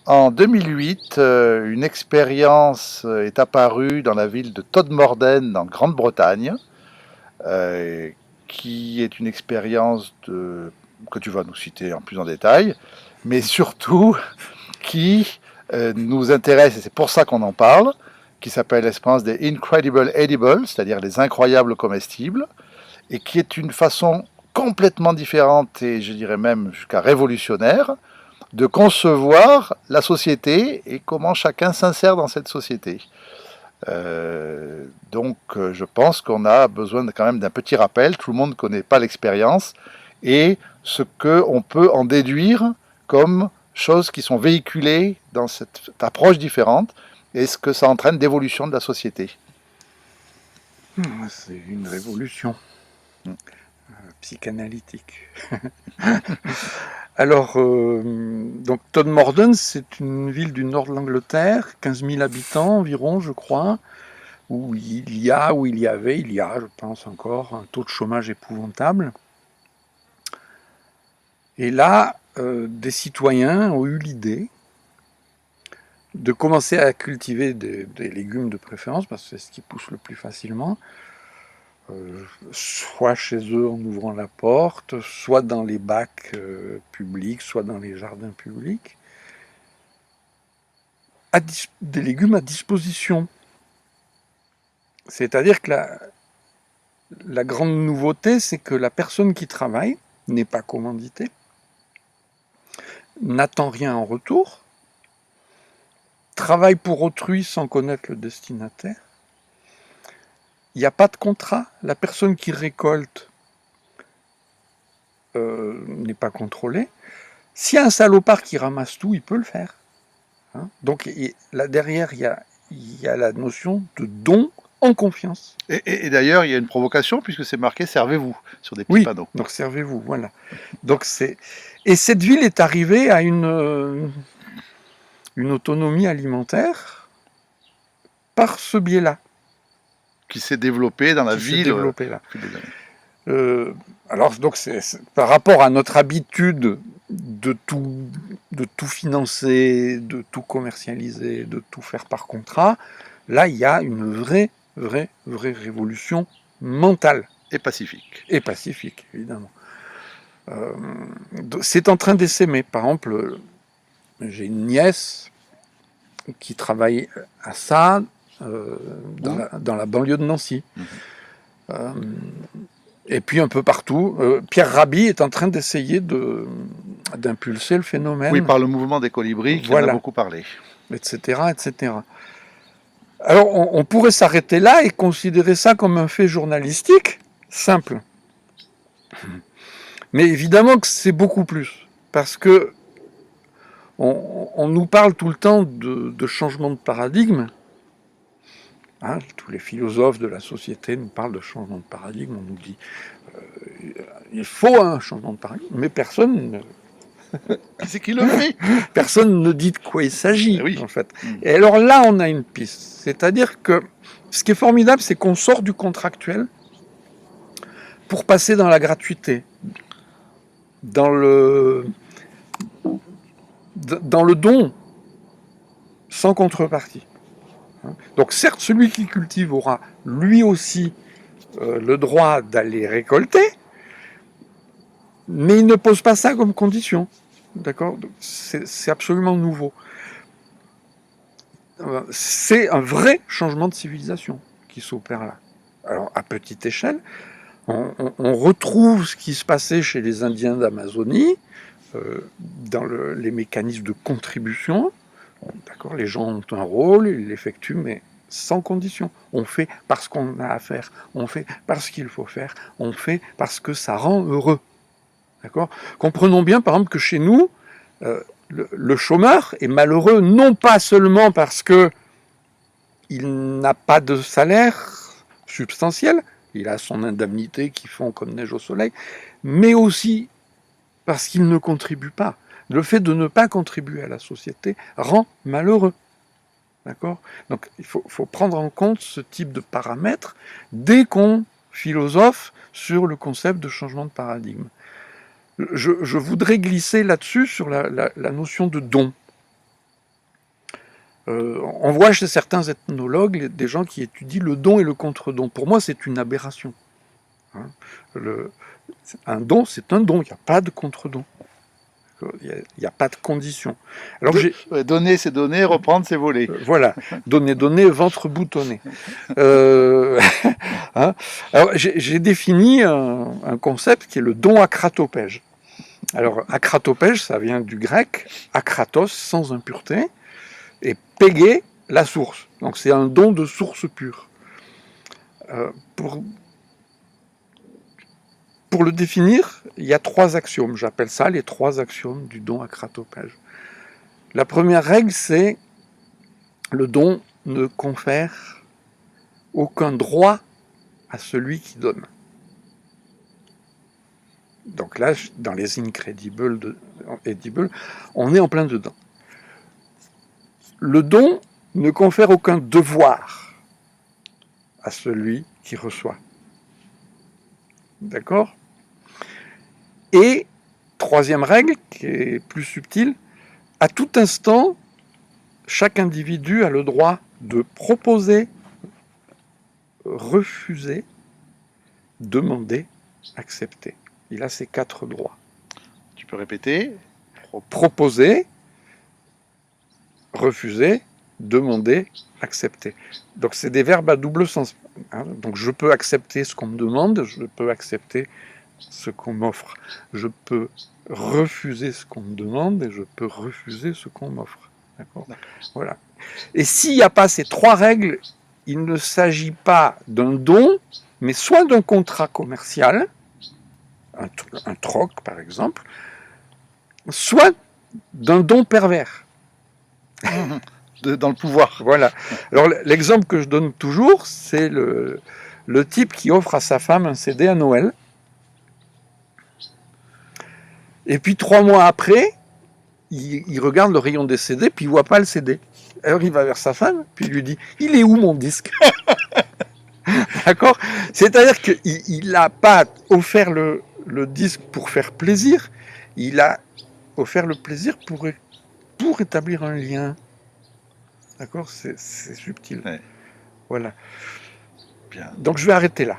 En 2008, une expérience est apparue dans la ville de Todmorden, en Grande-Bretagne, euh, qui est une expérience que tu vas nous citer en plus en détail, mais surtout qui nous intéresse, et c'est pour ça qu'on en parle, qui s'appelle l'expérience des Incredible Edibles, c'est-à-dire les incroyables comestibles, et qui est une façon complètement différente et je dirais même jusqu'à révolutionnaire de concevoir la société et comment chacun s'insère dans cette société. Je pense qu'on a besoin quand même d'un petit rappel. Tout le monde ne connaît pas l'expérience et ce qu'on peut en déduire comme choses qui sont véhiculées dans cette approche différente et ce que ça entraîne d'évolution de la société. C'est une révolution psychanalytique. Alors, donc Todmorden, c'est une ville du nord de l'Angleterre, 15 000 habitants environ, je crois, où il y a, je pense encore, un taux de chômage épouvantable. Et là, des citoyens ont eu l'idée de commencer à cultiver des légumes de préférence, parce que c'est ce qui pousse le plus facilement, soit chez eux en ouvrant la porte, soit dans les bacs publics, soit dans les jardins publics, des légumes à disposition. C'est-à-dire que la grande nouveauté, c'est que la personne qui travaille n'est pas commanditée, n'attend rien en retour, travaille pour autrui sans connaître le destinataire. Il n'y a pas de contrat. La personne qui récolte n'est pas contrôlée. S'il y a un salopard qui ramasse tout, il peut le faire. Hein. Donc là derrière, il y a la notion de don en confiance. Et d'ailleurs, il y a une provocation puisque c'est marqué servez-vous sur des petits Oui, panneaux. donc servez-vous, voilà. Donc et cette ville est arrivée à une autonomie alimentaire par ce biais-là. Qui s'est développé dans la qui s'est ville. développé là. Alors donc c'est par rapport à notre habitude de tout financer, de tout commercialiser, de tout faire par contrat, là il y a une vraie révolution mentale. Et pacifique. Et pacifique, évidemment. C'est en train d'essaimer. Par exemple, j'ai une nièce qui travaille à ça dans la banlieue de Nancy. Et puis un peu partout, Pierre Rabhi est en train d'essayer d'impulser le phénomène. Oui, par le mouvement des colibris, qui en a beaucoup parlé. Etc., etc. Alors on pourrait s'arrêter là et considérer ça comme un fait journalistique simple. Mais évidemment que c'est beaucoup plus. Parce que on nous parle tout le temps de changement de paradigme. Hein, tous les philosophes de la société nous parlent de changement de paradigme. On nous dit il faut un changement de paradigme, mais personne c'est qui le fait. Personne ne dit de quoi il s'agit, oui. En fait. Et alors là, on a une piste. C'est-à-dire que ce qui est formidable, c'est qu'on sort du contractuel pour passer dans la gratuité, dans le don, sans contrepartie. Donc certes, celui qui cultive aura lui aussi le droit d'aller récolter, mais il ne pose pas ça comme condition. D'accord ? C'est absolument nouveau. C'est un vrai changement de civilisation qui s'opère là. Alors, à petite échelle, on retrouve ce qui se passait chez les Indiens d'Amazonie, dans les mécanismes de contribution. D'accord, les gens ont un rôle, ils l'effectuent, mais sans condition. On fait parce qu'on a à faire, on fait parce qu'il faut faire, on fait parce que ça rend heureux. D'accord ? Comprenons bien, par exemple, que chez nous, le chômeur est malheureux non pas seulement parce que il n'a pas de salaire substantiel, il a son indemnité qui fond comme neige au soleil, mais aussi parce qu'il ne contribue pas. Le fait de ne pas contribuer à la société rend malheureux. D'accord ? Donc il faut prendre en compte ce type de paramètres dès qu'on philosophe sur le concept de changement de paradigme. Je voudrais glisser là-dessus sur la notion de don. On voit chez certains ethnologues des gens qui étudient le don et le contre-don. Pour moi, c'est une aberration. Hein. Un don, c'est un don, il n'y a pas de contre-don. Il n'y a pas de condition. Alors donner, c'est donner, reprendre, c'est voler. Voilà, donner, ventre boutonné. Hein. Alors j'ai défini un concept qui est le don akratopège. Alors akratopège, ça vient du grec, akratos, sans impureté, et pégé, la source. Donc c'est un don de source pure. Pour le définir, il y a 3 axiomes. J'appelle ça les 3 axiomes du don akratopège. La première règle, c'est le don ne confère aucun droit à celui qui donne. Donc là, dans les Incredibles, on est en plein dedans. Le don ne confère aucun devoir à celui qui reçoit. D'accord ? Et, troisième règle, qui est plus subtile, à tout instant, chaque individu a le droit de proposer, refuser, demander, accepter. Il a ces 4 droits. Tu peux répéter ? Proposer, refuser, demander, accepter. Donc c'est des verbes à double sens. Hein. Donc je peux accepter ce qu'on me demande, je peux accepter ce qu'on m'offre. Je peux refuser ce qu'on me demande et je peux refuser ce qu'on m'offre. D'accord ? Voilà. Et s'il n'y a pas ces 3 règles, il ne s'agit pas d'un don, mais soit d'un contrat commercial, un troc par exemple, soit d'un don pervers. Dans le pouvoir. Voilà. Alors l'exemple que je donne toujours, c'est le type qui offre à sa femme un CD à Noël. Et puis 3 mois après, il regarde le rayon des CD, puis il voit pas le CD. Alors il va vers sa femme, puis il lui dit « Il est où mon disque ?» D'accord ? C'est-à-dire qu'il n'a pas offert le disque pour faire plaisir, il a offert le plaisir pour établir un lien. D'accord ? C'est subtil. Ouais. Voilà. Bien. Donc je vais arrêter là.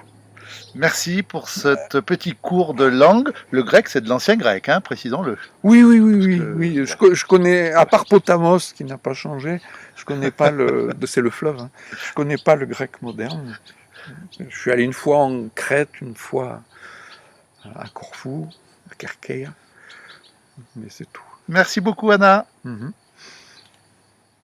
Merci pour ce petit cours de langue. Le grec, c'est de l'ancien grec, hein, précisons-le. Oui. Je connais, à part Potamos, qui n'a pas changé, je connais pas c'est le fleuve, hein. Je connais pas le grec moderne. Je suis allé une fois en Crète, une fois à Corfou, à Kerkea, mais c'est tout. Merci beaucoup, Anna. Mm-hmm.